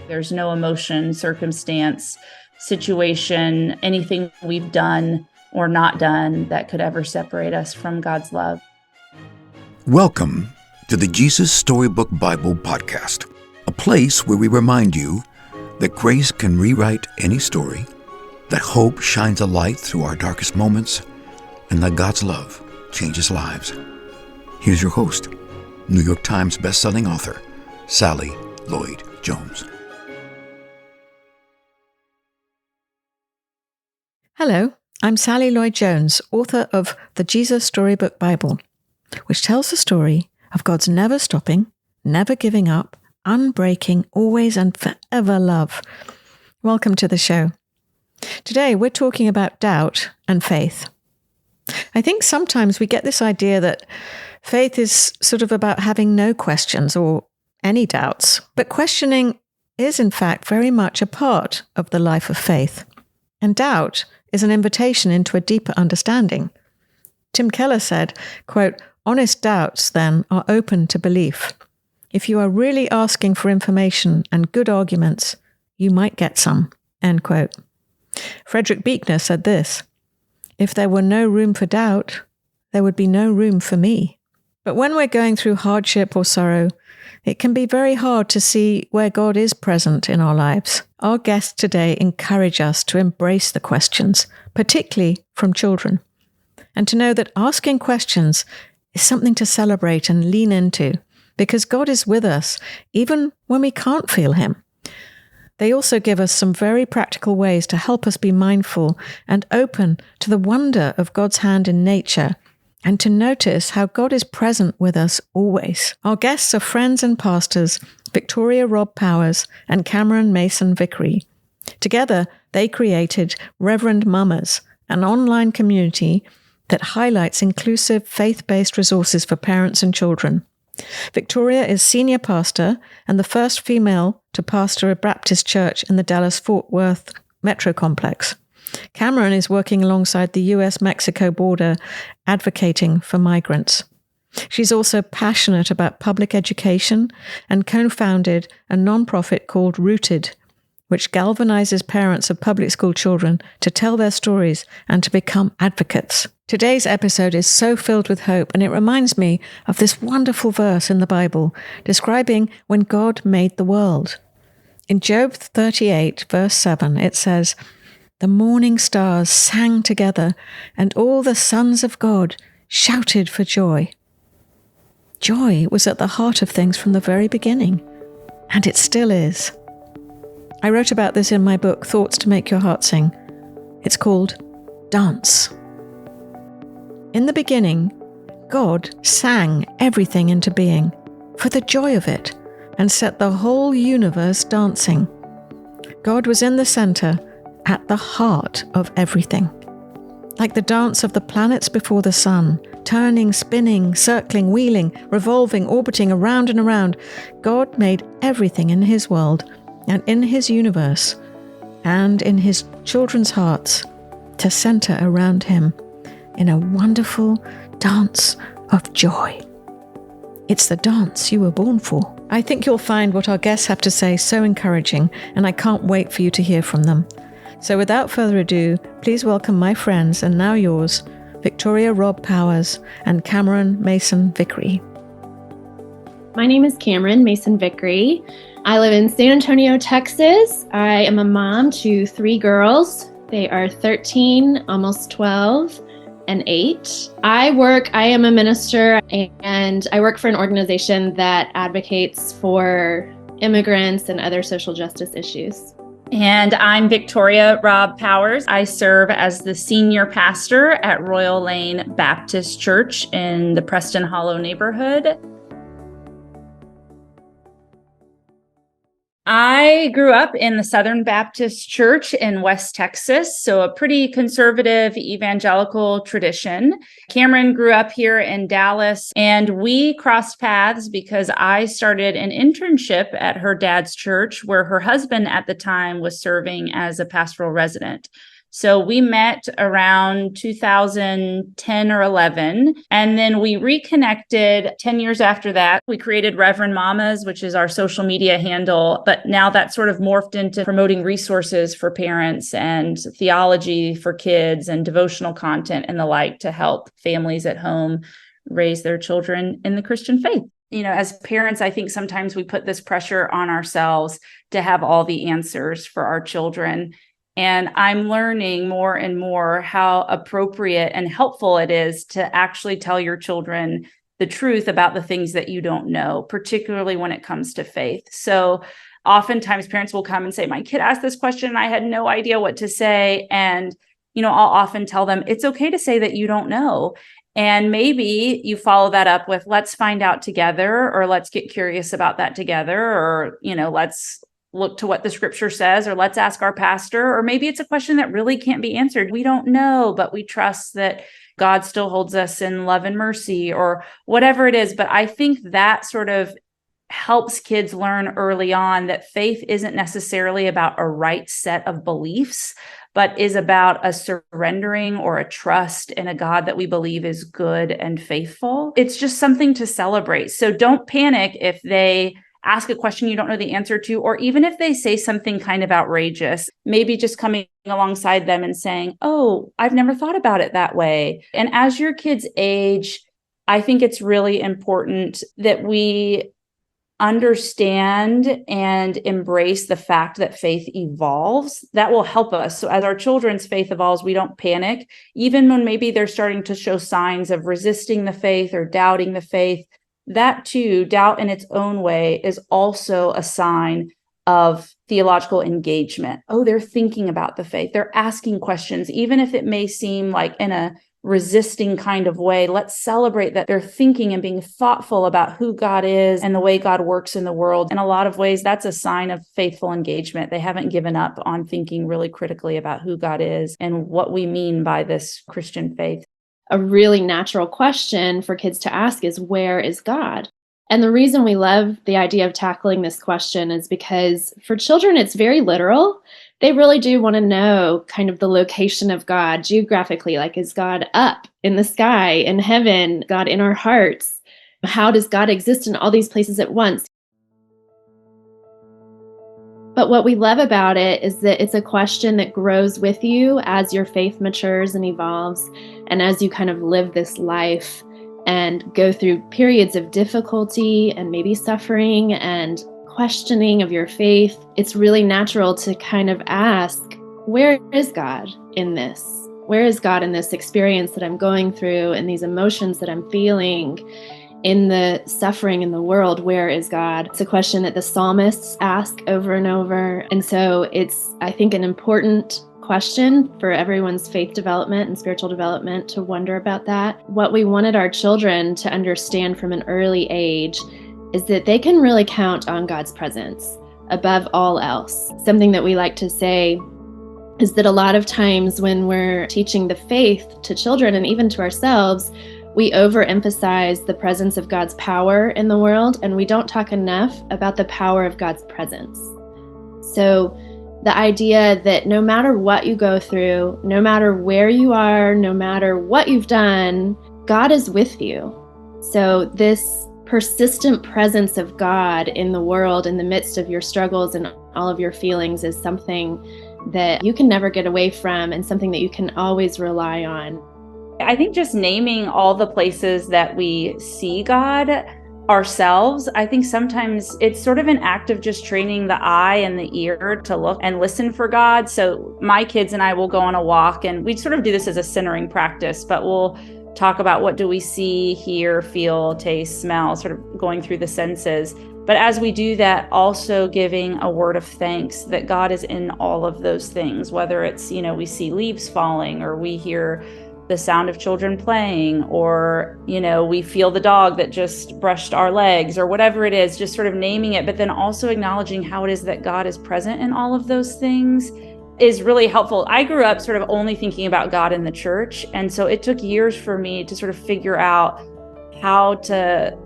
There's no emotion, circumstance, situation, anything we've done or not done that could ever separate us from God's love. Welcome to the Jesus Storybook Bible Podcast, a place where we remind you that grace can rewrite any story, that hope shines a light through our darkest moments, and that God's love changes lives. Here's your host, New York Times bestselling author, Sally Lloyd Jones. Hello, I'm Sally Lloyd Jones, author of the Jesus Storybook Bible, which tells the story of God's never stopping, never giving up, unbreaking, always and forever love. Welcome to the show. Today we're talking about doubt and faith. I think sometimes we get this idea that faith is sort of about having no questions or any doubts, but questioning is in fact very much a part of the life of faith. And doubt is an invitation into a deeper understanding. Tim Keller said, quote, "Honest doubts, then, are open to belief. If you are really asking for information and good arguments, you might get some," end quote. Frederick Buechner said this, "If there were no room for doubt, there would be no room for me." But when we're going through hardship or sorrow, it can be very hard to see where God is present in our lives. Our guests today encourage us to embrace the questions, particularly from children, and to know that asking questions is something to celebrate and lean into, because God is with us even when we can't feel Him. They also give us some very practical ways to help us be mindful and open to the wonder of God's hand in nature, and to notice how God is present with us always. Our guests are friends and pastors, Victoria Robb Powers and Cameron Mason Vickrey. Together, they created Reverend Mamas, an online community that highlights inclusive, faith-based resources for parents and children. Victoria is senior pastor and the first female to pastor a Baptist church in the Dallas-Fort Worth metro complex. Cameron is working alongside the US-Mexico border, advocating for migrants. She's also passionate about public education and co-founded a nonprofit called Rooted, which galvanizes parents of public school children to tell their stories and to become advocates. Today's episode is so filled with hope, and it reminds me of this wonderful verse in the Bible describing when God made the world. In Job 38, verse 7, it says, "The morning stars sang together, and all the sons of God shouted for joy." Joy was at the heart of things from the very beginning, and it still is. I wrote about this in my book, Thoughts to Make Your Heart Sing. It's called Dance. In the beginning, God sang everything into being for the joy of it and set the whole universe dancing. God was in the center, at the heart of everything. Like the dance of the planets before the sun, turning, spinning, circling, wheeling, revolving, orbiting around and around, God made everything in His world and in His universe and in His children's hearts to center around Him in a wonderful dance of joy. It's the dance you were born for. I think you'll find what our guests have to say so encouraging, and I can't wait for you to hear from them. So without further ado, please welcome my friends, and now yours, Victoria Robb Powers and Cameron Mason Vickrey. My name is Cameron Mason Vickrey. I live in San Antonio, Texas. I am a mom to 3 girls. They are 13, almost 12, and 8. I am a minister, and I work for an organization that advocates for immigrants and other social justice issues. And I'm Victoria Robb Powers. I serve as the senior pastor at Royal Lane Baptist Church in the Preston Hollow neighborhood. I grew up in the Southern Baptist Church in West Texas, so a pretty conservative evangelical tradition. Cameron grew up here in Dallas, and we crossed paths because I started an internship at her dad's church, where her husband at the time was serving as a pastoral resident. So we met around 2010 or 11, and then we reconnected 10 years after that. We created Reverend Mamas, which is our social media handle, but now that's sort of morphed into promoting resources for parents and theology for kids and devotional content and the like to help families at home raise their children in the Christian faith. As parents, I think sometimes we put this pressure on ourselves to have all the answers for our children. And I'm learning more and more how appropriate and helpful it is to actually tell your children the truth about the things that you don't know, particularly when it comes to faith. So oftentimes parents will come and say, my kid asked this question and I had no idea what to say. And, I'll often tell them it's okay to say that you don't know. And maybe you follow that up with, let's find out together, or let's get curious about that together, or, let's look to what the scripture says, or let's ask our pastor, or maybe it's a question that really can't be answered. We don't know, but we trust that God still holds us in love and mercy, or whatever it is. But I think that sort of helps kids learn early on that faith isn't necessarily about a right set of beliefs, but is about a surrendering or a trust in a God that we believe is good and faithful. It's just something to celebrate. So don't panic if they ask a question you don't know the answer to, or even if they say something kind of outrageous, maybe just coming alongside them and saying, oh, I've never thought about it that way. And as your kids age, I think it's really important that we understand and embrace the fact that faith evolves. That will help us. So as our children's faith evolves, we don't panic, even when maybe they're starting to show signs of resisting the faith or doubting the faith. That too, doubt in its own way, is also a sign of theological engagement. Oh, they're thinking about the faith. They're asking questions, even if it may seem like in a resisting kind of way. Let's celebrate that they're thinking and being thoughtful about who God is and the way God works in the world. In a lot of ways, that's a sign of faithful engagement. They haven't given up on thinking really critically about who God is and what we mean by this Christian faith. A really natural question for kids to ask is, where is God? And the reason we love the idea of tackling this question is because for children, it's very literal. They really do want to know kind of the location of God geographically. Like, is God up in the sky, in heaven, God in our hearts? How does God exist in all these places at once? But what we love about it is that it's a question that grows with you as your faith matures and evolves, and as you kind of live this life and go through periods of difficulty and maybe suffering and questioning of your faith. It's really natural to kind of ask, where is God in this? Where is God in this experience that I'm going through and these emotions that I'm feeling? In the suffering in the world, where is God? It's a question that the psalmists ask over and over. And so it's, I think, an important question for everyone's faith development and spiritual development to wonder about that. What we wanted our children to understand from an early age is that they can really count on God's presence above all else. Something that we like to say is that a lot of times when we're teaching the faith to children and even to ourselves, we overemphasize the presence of God's power in the world, and we don't talk enough about the power of God's presence. So the idea that no matter what you go through, no matter where you are, no matter what you've done, God is with you. So this persistent presence of God in the world, in the midst of your struggles and all of your feelings, is something that you can never get away from and something that you can always rely on. I think just naming all the places that we see God ourselves, I think sometimes it's sort of an act of just training the eye and the ear to look and listen for God. So my kids and I will go on a walk, and we sort of do this as a centering practice, but we'll talk about what do we see, hear, feel, taste, smell, sort of going through the senses. But as we do that, also giving a word of thanks that God is in all of those things, whether it's, we see leaves falling, or we hear the sound of children playing, or, we feel the dog that just brushed our legs, or whatever it is, just sort of naming it, but then also acknowledging how it is that God is present in all of those things is really helpful. I grew up sort of only thinking about God in the church. And so it took years for me to sort of figure out how to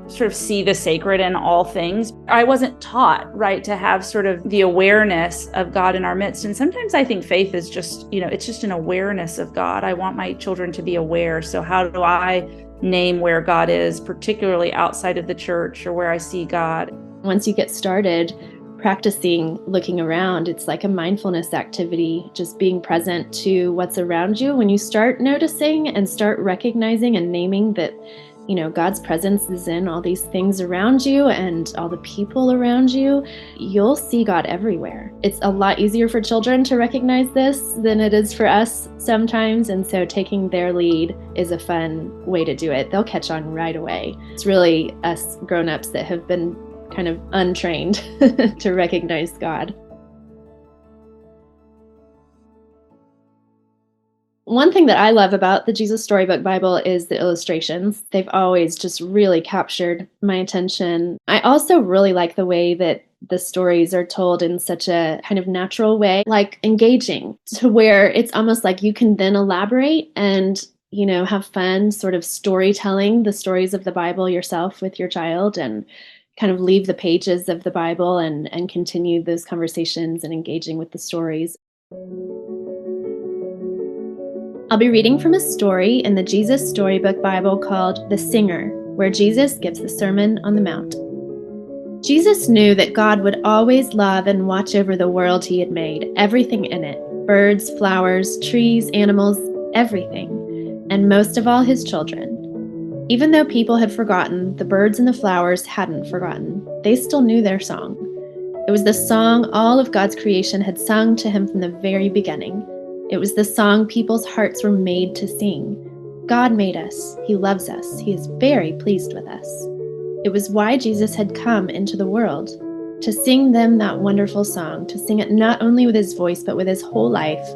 sort of see the sacred in all things. I wasn't taught, right, to have sort of the awareness of God in our midst. And sometimes I think faith is just, it's just an awareness of God. I want my children to be aware. So how do I name where God is, particularly outside of the church or where I see God? Once you get started practicing looking around, it's like a mindfulness activity, just being present to what's around you. When you start noticing and start recognizing and naming that, God's presence is in all these things around you and all the people around you, you'll see God everywhere. It's a lot easier for children to recognize this than it is for us sometimes. And so taking their lead is a fun way to do it. They'll catch on right away. It's really us grown-ups that have been kind of untrained to recognize God. One thing that I love about the Jesus Storybook Bible is the illustrations. They've always just really captured my attention. I also really like the way that the stories are told in such a kind of natural way, like engaging, to where it's almost like you can then elaborate and, have fun sort of storytelling the stories of the Bible yourself with your child and kind of leave the pages of the Bible and continue those conversations and engaging with the stories. I'll be reading from a story in the Jesus Storybook Bible called The Singer, where Jesus gives the Sermon on the Mount. Jesus knew that God would always love and watch over the world he had made, everything in it, birds, flowers, trees, animals, everything, and most of all his children. Even though people had forgotten, the birds and the flowers hadn't forgotten. They still knew their song. It was the song all of God's creation had sung to him from the very beginning. It was the song people's hearts were made to sing. God made us. He loves us. He is very pleased with us. It was why Jesus had come into the world, to sing them that wonderful song, to sing it not only with his voice, but with his whole life,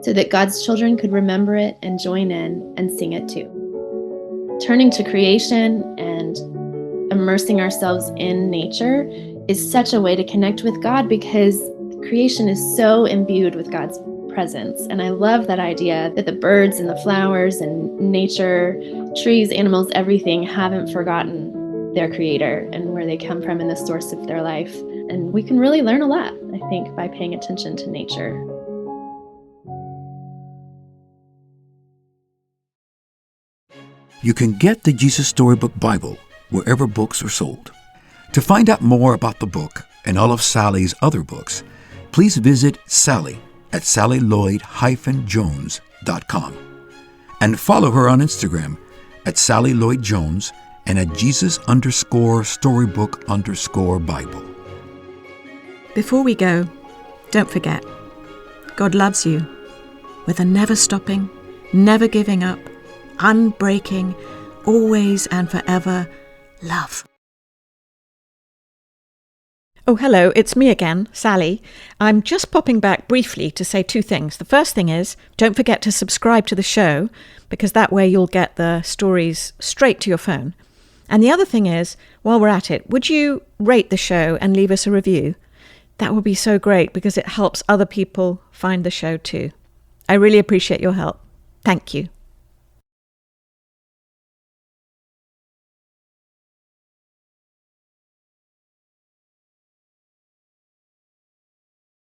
so that God's children could remember it and join in and sing it too. Turning to creation and immersing ourselves in nature is such a way to connect with God, because creation is so imbued with God's presence. And I love that idea that the birds and the flowers and nature, trees, animals, everything haven't forgotten their creator and where they come from and the source of their life. And we can really learn a lot, I think, by paying attention to nature. You can get the Jesus Storybook Bible wherever books are sold. To find out more about the book and all of Sally's other books, please visit Sally at sallylloyd-jones.com and follow her on Instagram at Sally Lloyd Jones and at Jesus_Storybook_Bible. Before we go, don't forget, God loves you with a never stopping, never giving up, unbreaking, always and forever love. Oh, hello, it's me again, Sally. I'm just popping back briefly to say two things. The first thing is, don't forget to subscribe to the show, because that way you'll get the stories straight to your phone. And the other thing is, while we're at it, would you rate the show and leave us a review? That would be so great, because it helps other people find the show too. I really appreciate your help. Thank you.